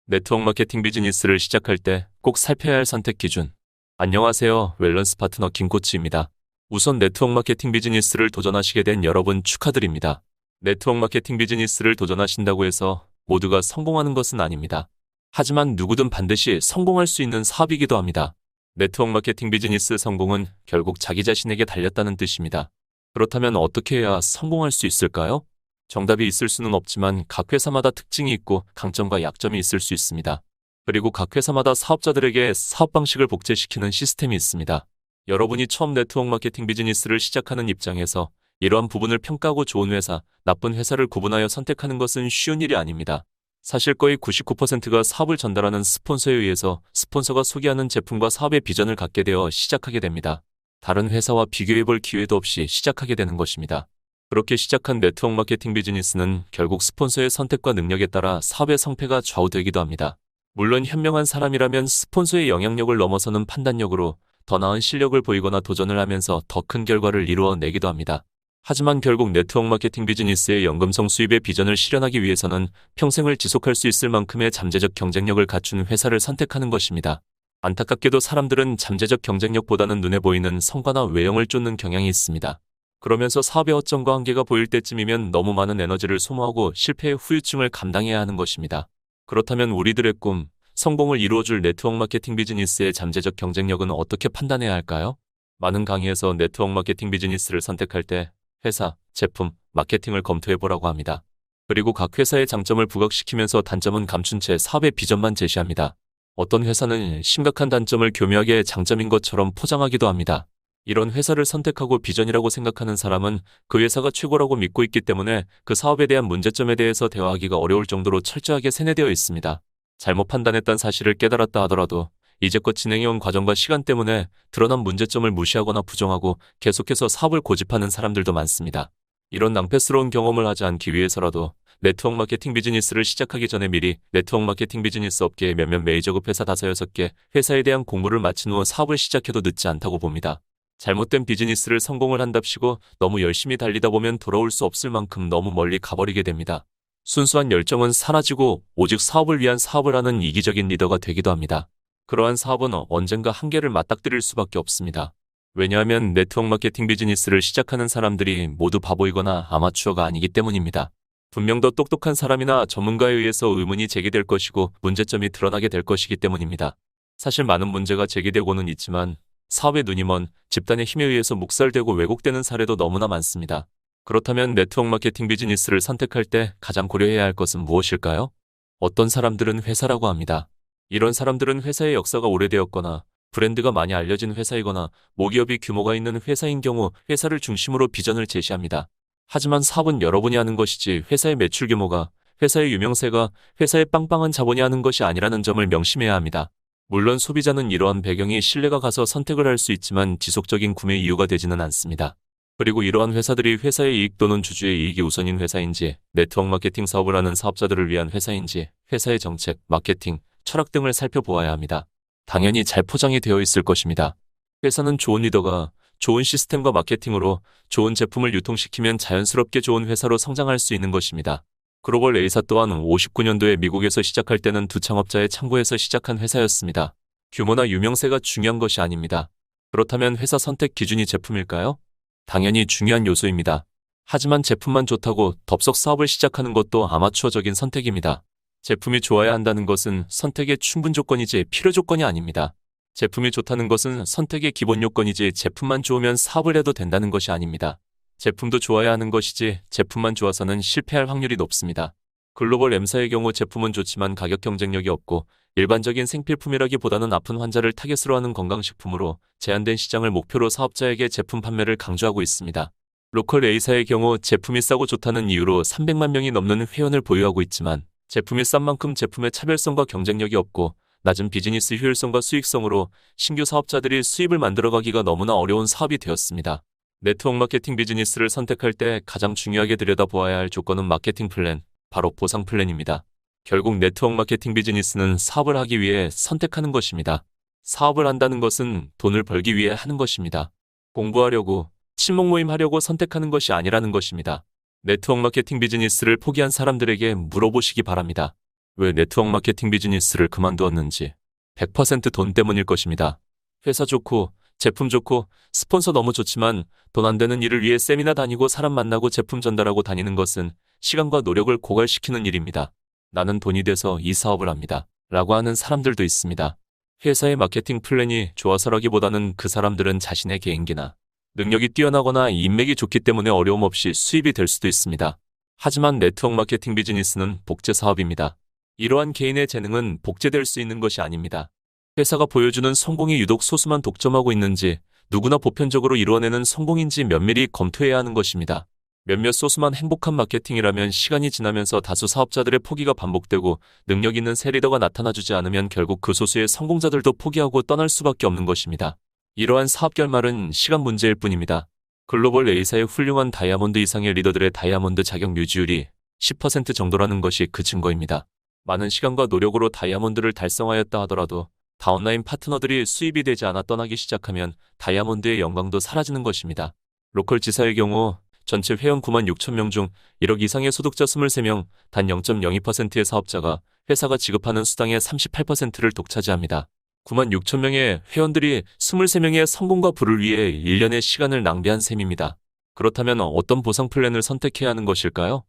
네트워크 마케팅 비즈니스를 시작할 때 꼭 살펴야 할 선택 기준. 안녕하세요. 웰런스 파트너 김코치입니다. 우선 네트워크 마케팅 비즈니스를 도전하시게 된 여러분 축하드립니다. 네트워크 마케팅 비즈니스를 도전하신다고 해서 모두가 성공하는 것은 아닙니다. 하지만 누구든 반드시 성공할 수 있는 사업이기도 합니다. 네트워크 마케팅 비즈니스 성공은 결국 자기 자신에게 달렸다는 뜻입니다. 그렇다면 어떻게 해야 성공할 수 있을까요? 정답이 있을 수는 없지만 각 회사마다 특징이 있고 강점과 약점이 있을 수 있습니다. 그리고 각 회사마다 사업자들에게 사업 방식을 복제시키는 시스템이 있습니다. 여러분이 처음 네트워크 마케팅 비즈니스를 시작하는 입장에서 이러한 부분을 평가하고 좋은 회사, 나쁜 회사를 구분하여 선택하는 것은 쉬운 일이 아닙니다. 사실 거의 99%가 사업을 전달하는 스폰서에 의해서 스폰서가 소개하는 제품과 사업의 비전을 갖게 되어 시작하게 됩니다. 다른 회사와 비교해볼 기회도 없이 시작하게 되는 것입니다. 그렇게 시작한 네트워크 마케팅 비즈니스는 결국 스폰서의 선택과 능력에 따라 사업의 성패가 좌우되기도 합니다. 물론 현명한 사람이라면 스폰서의 영향력을 넘어서는 판단력으로 더 나은 실력을 보이거나 도전을 하면서 더 큰 결과를 이루어내기도 합니다. 하지만 결국 네트워크 마케팅 비즈니스의 연금성 수입의 비전을 실현하기 위해서는 평생을 지속할 수 있을 만큼의 잠재적 경쟁력을 갖춘 회사를 선택하는 것입니다. 안타깝게도 사람들은 잠재적 경쟁력보다는 눈에 보이는 성과나 외형을 쫓는 경향이 있습니다. 그러면서 사업의 허점과 한계가 보일 때쯤이면 너무 많은 에너지를 소모하고 실패의 후유증을 감당해야 하는 것입니다. 그렇다면 우리들의 꿈, 성공을 이루어줄 네트워크 마케팅 비즈니스의 잠재적 경쟁력은 어떻게 판단해야 할까요? 많은 강의에서 네트워크 마케팅 비즈니스를 선택할 때 회사, 제품, 마케팅을 검토해보라고 합니다. 그리고 각 회사의 장점을 부각시키면서 단점은 감춘 채 사업의 비전만 제시합니다. 어떤 회사는 심각한 단점을 교묘하게 장점인 것처럼 포장하기도 합니다. 이런 회사를 선택하고 비전이라고 생각하는 사람은 그 회사가 최고라고 믿고 있기 때문에 그 사업에 대한 문제점에 대해서 대화하기가 어려울 정도로 철저하게 세뇌되어 있습니다. 잘못 판단했다는 사실을 깨달았다 하더라도 이제껏 진행해온 과정과 시간 때문에 드러난 문제점을 무시하거나 부정하고 계속해서 사업을 고집하는 사람들도 많습니다. 이런 낭패스러운 경험을 하지 않기 위해서라도 네트워크 마케팅 비즈니스를 시작하기 전에 미리 네트워크 마케팅 비즈니스 업계의 몇몇 메이저급 회사 5-6개 회사에 대한 공부를 마친 후 사업을 시작해도 늦지 않다고 봅니다. 잘못된 비즈니스를 성공을 한답시고 너무 열심히 달리다 보면 돌아올 수 없을 만큼 너무 멀리 가버리게 됩니다. 순수한 열정은 사라지고 오직 사업을 위한 사업을 하는 이기적인 리더가 되기도 합니다. 그러한 사업은 언젠가 한계를 맞닥뜨릴 수밖에 없습니다. 왜냐하면 네트워크 마케팅 비즈니스를 시작하는 사람들이 모두 바보이거나 아마추어가 아니기 때문입니다. 분명 더 똑똑한 사람이나 전문가에 의해서 의문이 제기될 것이고 문제점이 드러나게 될 것이기 때문입니다. 사실 많은 문제가 제기되고는 있지만 사업의 눈이 먼 집단의 힘에 의해서 묵살되고 왜곡되는 사례도 너무나 많습니다. 그렇다면 네트워크 마케팅 비즈니스를 선택할 때 가장 고려해야 할 것은 무엇일까요? 어떤 사람들은 회사라고 합니다. 이런 사람들은 회사의 역사가 오래되었거나 브랜드가 많이 알려진 회사이거나 모기업이 규모가 있는 회사인 경우 회사를 중심으로 비전을 제시합니다. 하지만 사업은 여러분이 하는 것이지 회사의 매출 규모가, 회사의 유명세가, 회사의 빵빵한 자본이 하는 것이 아니라는 점을 명심해야 합니다. 물론 소비자는 이러한 배경이 신뢰가 가서 선택을 할 수 있지만 지속적인 구매 이유가 되지는 않습니다. 그리고 이러한 회사들이 회사의 이익 또는 주주의 이익이 우선인 회사인지, 네트워크 마케팅 사업을 하는 사업자들을 위한 회사인지, 회사의 정책, 마케팅, 철학 등을 살펴보아야 합니다. 당연히 잘 포장이 되어 있을 것입니다. 회사는 좋은 리더가 좋은 시스템과 마케팅으로 좋은 제품을 유통시키면 자연스럽게 좋은 회사로 성장할 수 있는 것입니다. 글로벌 A사 또한 59년도에 미국에서 시작할 때는 두 창업자의 창고에서 시작한 회사였습니다. 규모나 유명세가 중요한 것이 아닙니다. 그렇다면 회사 선택 기준이 제품일까요? 당연히 중요한 요소입니다. 하지만 제품만 좋다고 덥석 사업을 시작하는 것도 아마추어적인 선택입니다. 제품이 좋아야 한다는 것은 선택의 충분 조건이지 필요 조건이 아닙니다. 제품이 좋다는 것은 선택의 기본 요건이지 제품만 좋으면 사업을 해도 된다는 것이 아닙니다. 제품도 좋아야 하는 것이지 제품만 좋아서는 실패할 확률이 높습니다. 글로벌 M사의 경우 제품은 좋지만 가격 경쟁력이 없고 일반적인 생필품이라기보다는 아픈 환자를 타겟으로 하는 건강식품으로 제한된 시장을 목표로 사업자에게 제품 판매를 강조하고 있습니다. 로컬 A사의 경우 제품이 싸고 좋다는 이유로 300만 명이 넘는 회원을 보유하고 있지만 제품이 싼 만큼 제품의 차별성과 경쟁력이 없고 낮은 비즈니스 효율성과 수익성으로 신규 사업자들이 수입을 만들어가기가 너무나 어려운 사업이 되었습니다. 네트워크 마케팅 비즈니스를 선택할 때 가장 중요하게 들여다보아야 할 조건은 마케팅 플랜, 바로 보상 플랜입니다. 결국 네트워크 마케팅 비즈니스는 사업을 하기 위해 선택하는 것입니다. 사업을 한다는 것은 돈을 벌기 위해 하는 것입니다. 공부하려고, 친목 모임 하려고 선택하는 것이 아니라는 것입니다. 네트워크 마케팅 비즈니스를 포기한 사람들에게 물어보시기 바랍니다. 왜 네트워크 마케팅 비즈니스를 그만두었는지 100%돈 때문일 것입니다. 회사 좋고 제품 좋고 스폰서 너무 좋지만 돈 안 되는 일을 위해 세미나 다니고 사람 만나고 제품 전달하고 다니는 것은 시간과 노력을 고갈시키는 일입니다. 나는 돈이 돼서 이 사업을 합니다. 라고 하는 사람들도 있습니다. 회사의 마케팅 플랜이 좋아서라기보다는 그 사람들은 자신의 개인기나 능력이 뛰어나거나 인맥이 좋기 때문에 어려움 없이 수입이 될 수도 있습니다. 하지만 네트워크 마케팅 비즈니스는 복제 사업입니다. 이러한 개인의 재능은 복제될 수 있는 것이 아닙니다. 회사가 보여주는 성공이 유독 소수만 독점하고 있는지 누구나 보편적으로 이루어내는 성공인지 면밀히 검토해야 하는 것입니다. 몇몇 소수만 행복한 마케팅이라면 시간이 지나면서 다수 사업자들의 포기가 반복되고 능력 있는 새 리더가 나타나주지 않으면 결국 그 소수의 성공자들도 포기하고 떠날 수밖에 없는 것입니다. 이러한 사업 결말은 시간 문제일 뿐입니다. 글로벌 A사의 훌륭한 다이아몬드 이상의 리더들의 다이아몬드 자격 유지율이 10% 정도라는 것이 그 증거입니다. 많은 시간과 노력으로 다이아몬드를 달성하였다 하더라도 다운라인 파트너들이 수입이 되지 않아 떠나기 시작하면 다이아몬드의 영광도 사라지는 것입니다. 로컬 지사의 경우 전체 회원 9만 6천 명 중 1억 이상의 소득자 23명, 단 0.02%의 사업자가 회사가 지급하는 수당의 38%를 독차지합니다. 9만 6천 명의 회원들이 23명의 성공과 부를 위해 1년의 시간을 낭비한 셈입니다. 그렇다면 어떤 보상 플랜을 선택해야 하는 것일까요?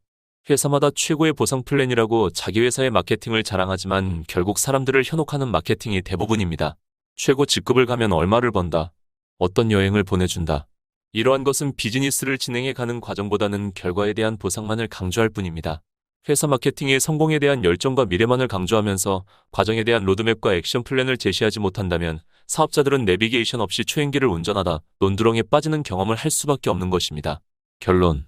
회사마다 최고의 보상 플랜이라고 자기 회사의 마케팅을 자랑하지만 결국 사람들을 현혹하는 마케팅이 대부분입니다. 최고 직급을 가면 얼마를 번다. 어떤 여행을 보내준다. 이러한 것은 비즈니스를 진행해 가는 과정보다는 결과에 대한 보상만을 강조할 뿐입니다. 회사 마케팅의 성공에 대한 열정과 미래만을 강조하면서 과정에 대한 로드맵과 액션 플랜을 제시하지 못한다면 사업자들은 내비게이션 없이 초행기를 운전하다 논두렁에 빠지는 경험을 할 수밖에 없는 것입니다. 결론.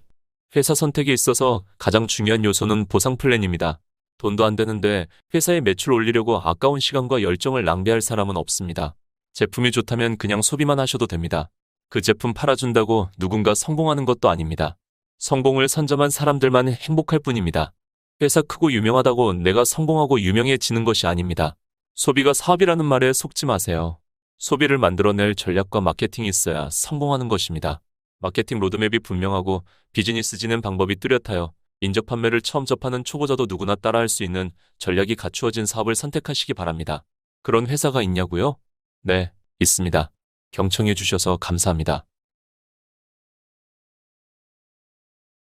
회사 선택에 있어서 가장 중요한 요소는 보상 플랜입니다. 돈도 안 되는데 회사의 매출 올리려고 아까운 시간과 열정을 낭비할 사람은 없습니다. 제품이 좋다면 그냥 소비만 하셔도 됩니다. 그 제품 팔아준다고 누군가 성공하는 것도 아닙니다. 성공을 선점한 사람들만 행복할 뿐입니다. 회사 크고 유명하다고 내가 성공하고 유명해지는 것이 아닙니다. 소비가 사업이라는 말에 속지 마세요. 소비를 만들어낼 전략과 마케팅이 있어야 성공하는 것입니다. 마케팅 로드맵이 분명하고 비즈니스 진행 방법이 뚜렷하여 인접 판매를 처음 접하는 초보자도 누구나 따라할 수 있는 전략이 갖추어진 사업을 선택하시기 바랍니다. 그런 회사가 있냐고요? 네, 있습니다. 경청해 주셔서 감사합니다.